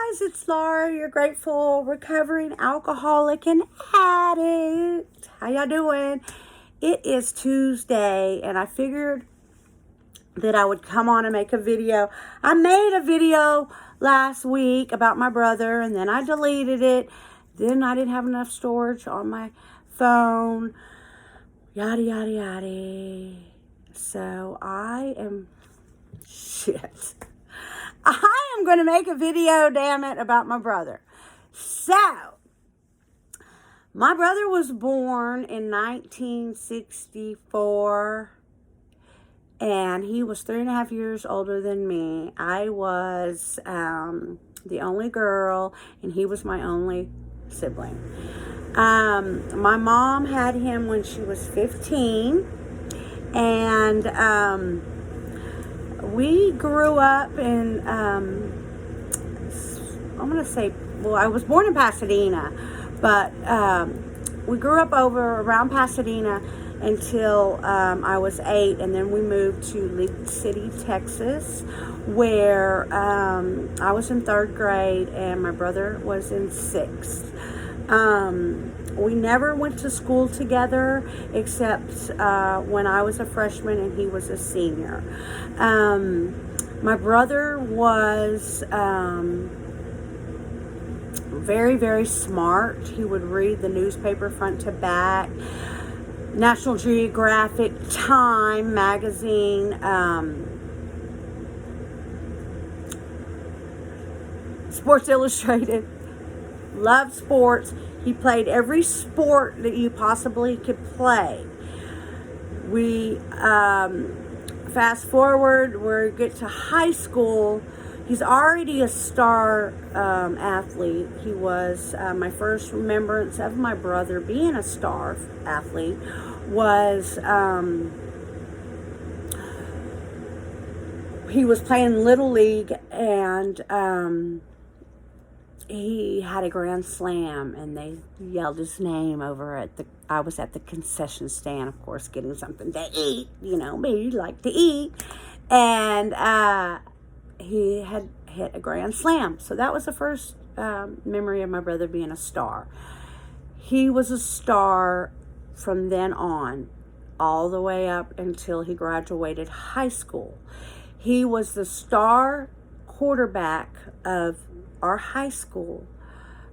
guys, it's Laura, your grateful, recovering alcoholic and addict. How y'all doing? It is Tuesday, and I figured that I would come on and make a video. I made a video last week about my brother, and then I deleted it. Then I didn't have enough storage on my phone. Yada, yada, yada. So I am... Shit. I am going to make a video, damn it, about my brother. So, my brother was born in 1964, and he was 3.5 years older than me. I was the only girl, and he was my only sibling. My mom had him when she was 15, and we grew up in, I'm going to say, well, I was born in Pasadena, but we grew up over around Pasadena until I was 8, and then we moved to League City, Texas, where I was in 3rd grade and my brother was in 6th. We never went to school together except when I was a freshman and he was a senior. My brother was very, very smart. He would read the newspaper front to back, National Geographic, Time magazine, Sports Illustrated. Loved sports. He played every sport that you possibly could play. We fast forward, we get to high school. He's already a star athlete. He was my first remembrance of my brother being a star athlete was he was playing Little League, and he had a grand slam, and they yelled his name over at I was at the concession stand, of course, getting something to eat. You know, me like to eat. And he had hit a grand slam. So that was the first memory of my brother being a star. He was a star from then on, all the way up until he graduated high school. He was the star quarterback of our high school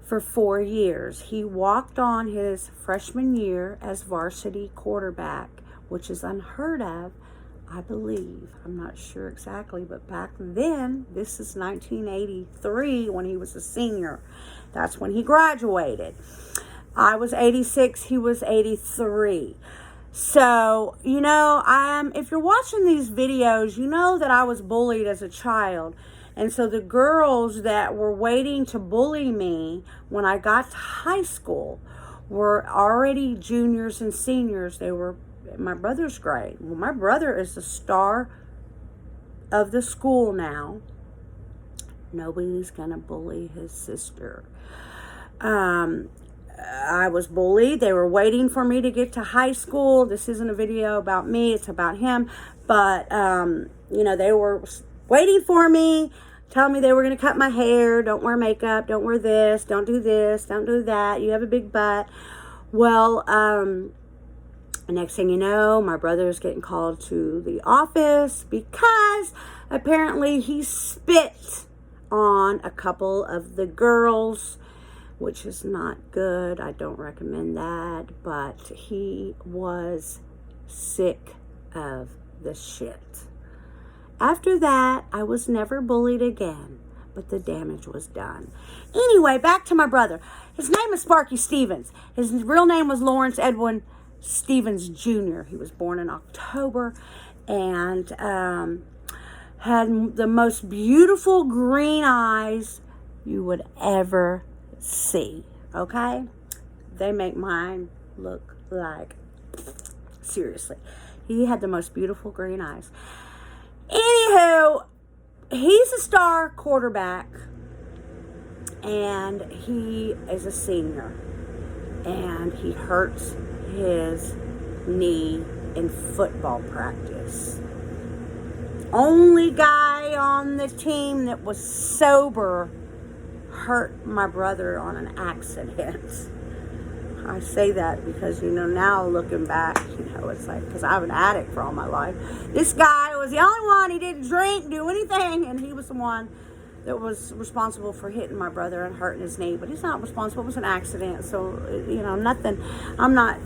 for 4 years. He walked on his freshman year as varsity quarterback, which is unheard of, I believe. I'm not sure exactly, but back then, this is 1983 when he was a senior. That's when he graduated. I was 86, he was 83. So, you know, if you're watching these videos, you know that I was bullied as a child. And so the girls that were waiting to bully me when I got to high school were already juniors and seniors. They were in my brother's grade. Well, my brother is the star of the school now. Nobody's going to bully his sister. I was bullied. They were waiting for me to get to high school. This isn't a video about me. It's about him. But, you know, they were waiting for me, telling me they were going to cut my hair, don't wear makeup, don't wear this, don't do that, you have a big butt. Well, next thing you know, my brother's getting called to the office because apparently he spit on a couple of the girls, which is not good. I don't recommend that, but he was sick of the shit. After that, I was never bullied again, but the damage was done. Anyway, back to my brother. His name is Sparky Stevens. His real name was Lawrence Edwin Stevens Jr. He was born in October and had the most beautiful green eyes you would ever see, okay? They make mine look like, seriously. He had the most beautiful green eyes. Anywho, he's a star quarterback, and he is a senior, and he hurts his knee in football practice. Only guy on the team that was sober hurt my brother on an accident. I say that because, now looking back, it's like, because I'm an addict for all my life. This guy was the only one. He didn't drink, do anything, and he was the one that was responsible for hitting my brother and hurting his knee. But he's not responsible. It was an accident. So, nothing. I'm not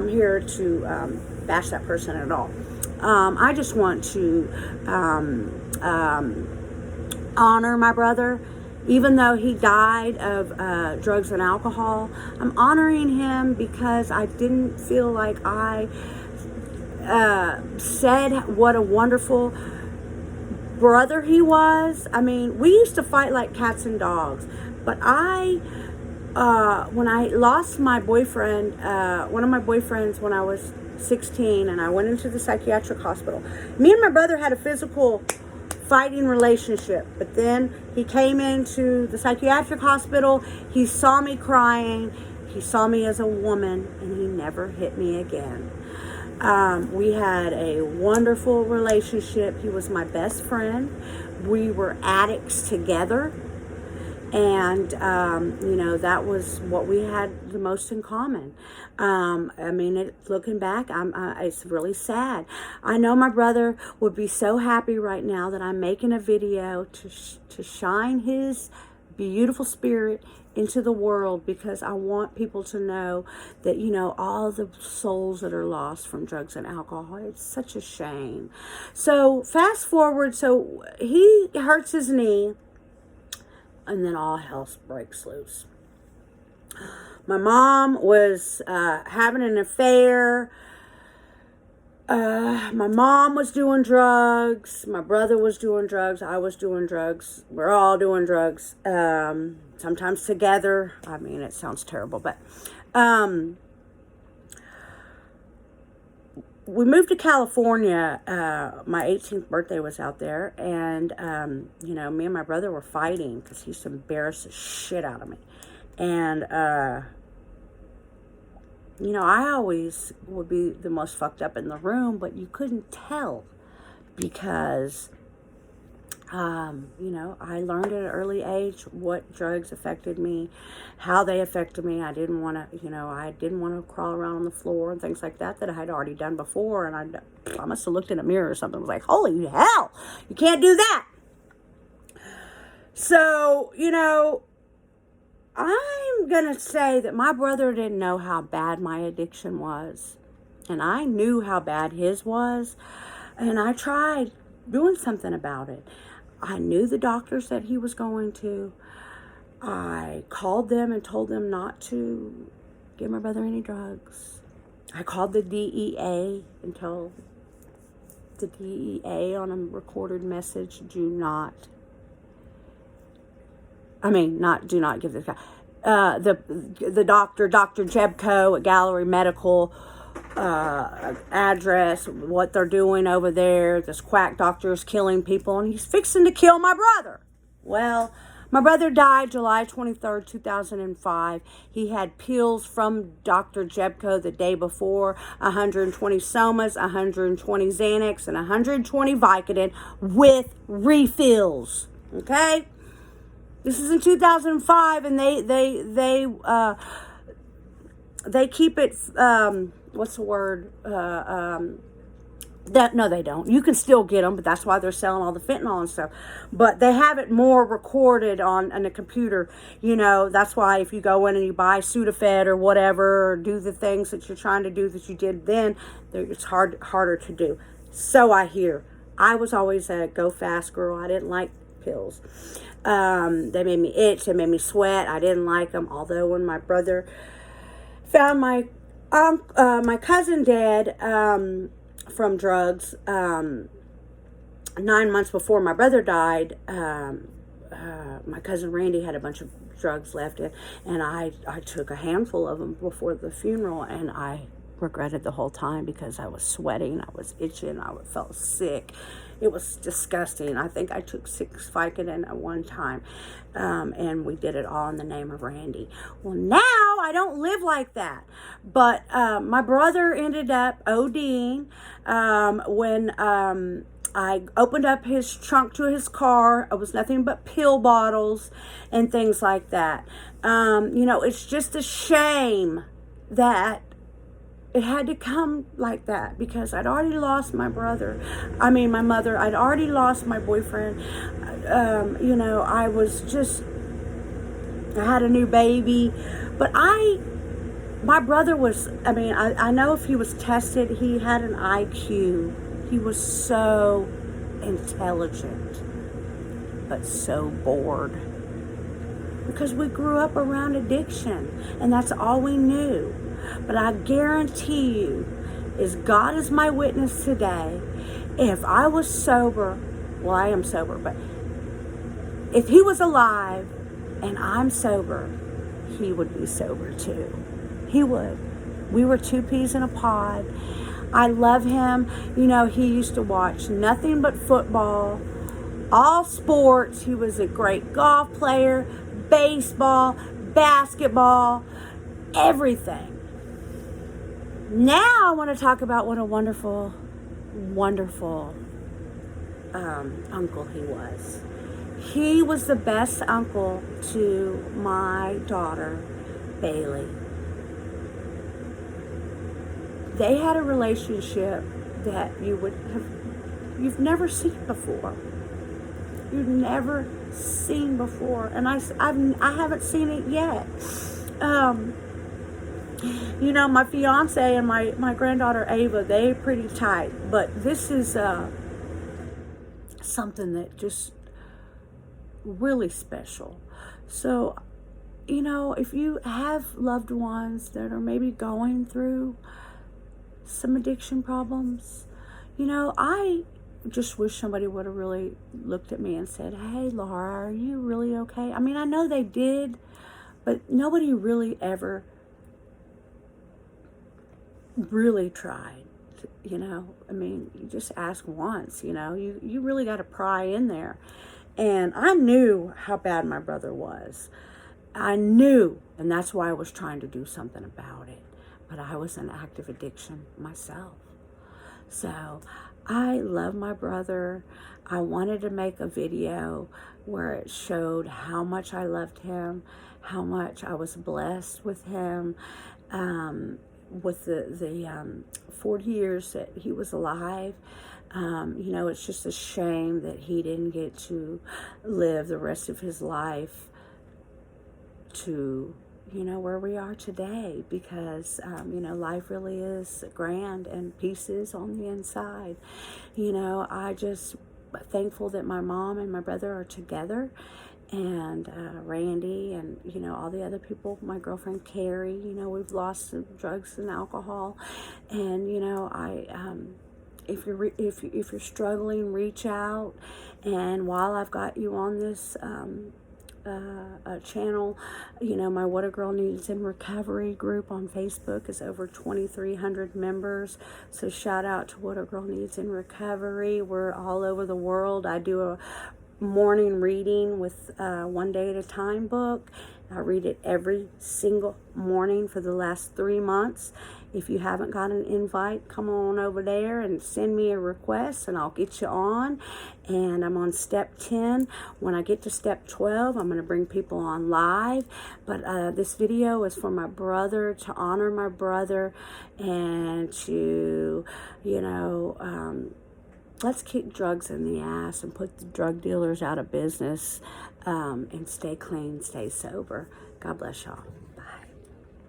here to bash that person at all. I just want to honor my brother. Even though he died of drugs and alcohol, I'm honoring him because I didn't feel like I said what a wonderful brother he was. I mean, we used to fight like cats and dogs, but when I lost my boyfriend, one of my boyfriends when I was 16, and I went into the psychiatric hospital, me and my brother had a physical fighting relationship, but then he came into the psychiatric hospital. He saw me crying. He saw me as a woman, and he never hit me again. We had a wonderful relationship. He was my best friend. We were addicts together, and that was what we had the most in common. Looking back, it's really sad. I know my brother would be so happy right now that I'm making a video to shine his beautiful spirit into the world, because I want people to know that, all the souls that are lost from drugs and alcohol, it's such a shame. So fast forward, so he hurts his knee, and then all hell breaks loose. My mom was having an affair. My mom was doing drugs. My brother was doing drugs. I was doing drugs. We're all doing drugs. Sometimes together. I mean, it sounds terrible, but we moved to California. My 18th birthday was out there, and me and my brother were fighting because he used to embarrass the shit out of me. And I always would be the most fucked up in the room, but you couldn't tell because I learned at an early age what drugs affected me, how they affected me. I didn't want to crawl around on the floor and things like that I had already done before. And I must have looked in a mirror or something. I was like, holy hell, you can't do that. So, I'm going to say that my brother didn't know how bad my addiction was. And I knew how bad his was. And I tried doing something about it. I knew the doctors that he was going to. I called them and told them not to give my brother any drugs. I called the DEA and told the DEA on a recorded message, do not give this guy. The doctor, Dr. Jebko at Gallery Medical, address, what they're doing over there. This quack doctor is killing people, and he's fixing to kill my brother. Well, my brother died July 23rd, 2005. He had pills from Dr. Jebko the day before, 120 Somas, 120 Xanax, and 120 Vicodin with refills. Okay? This is in 2005, and they keep it, what's the word? No, they don't. You can still get them, but that's why they're selling all the fentanyl and stuff. But they have it more recorded on a computer. That's why if you go in and you buy Sudafed or whatever, or do the things that you're trying to do that you did then, it's harder to do. So I hear. I was always a go fast girl. I didn't like pills. They made me itch. They made me sweat. I didn't like them. Although when my brother found my cousin dead from drugs 9 months before my brother died, my cousin Randy had a bunch of drugs left, and I took a handful of them before the funeral, and I regretted the whole time because I was sweating, I was itching, I felt sick. It was disgusting. I think I took 6 Vicodin at one time, and we did it all in the name of Randy. Well, now I don't live like that. But my brother ended up ODing when I opened up his trunk to his car. It was nothing but pill bottles and things like that. It's just a shame that it had to come like that, because I'd already lost my my mother. I'd already lost my boyfriend. I had a new baby. But my brother was, I know if he was tested, he had an IQ. He was so intelligent, but so bored. Because we grew up around addiction, and that's all we knew. But I guarantee you, as God is my witness today, if I was sober, well, I am sober, but if he was alive and I'm sober, he would be sober too. He would. We were two peas in a pod. I love him. He used to watch nothing but football, all sports. He was a great golf player, baseball, basketball, everything. Now I want to talk about what a wonderful, wonderful uncle he was. He was the best uncle to my daughter, Bailey. They had a relationship that you've never seen before. You've never seen before, and I haven't seen it yet. My fiance and my granddaughter Ava, they're pretty tight, but this is something that just really special. So, if you have loved ones that are maybe going through some addiction problems, I just wish somebody would have really looked at me and said, "Hey, Laura, are you really okay?" I know they did, but nobody really ever really tried. You just ask once. You really got to pry in there. And I knew how bad my brother was. I knew, and that's why I was trying to do something about it. But I was in active addiction myself. So I love my brother. I wanted to make a video where it showed how much I loved him, how much I was blessed with him, with the 40 years that he was alive. It's just a shame that he didn't get to live the rest of his life to, where we are today, because, life really is grand and peace is on the inside. I just thankful that my mom and my brother are together, and Randy and, all the other people, my girlfriend Carrie, we've lost some drugs and alcohol. And, if you're struggling, reach out. And while I've got you on this channel, my What a Girl Needs in Recovery group on Facebook is over 2,300 members. So shout out to What a Girl Needs in Recovery. We're all over the world. I do a morning reading with One Day at a Time book. I read it every single morning for the last 3 months. If you haven't got an invite, come on over there and send me a request and I'll get you on. And I'm on step 10. When I get to step 12, I'm going to bring people on live. But this video is for my brother, to honor my brother, and to, let's kick drugs in the ass and put the drug dealers out of business, and stay clean, stay sober. God bless y'all.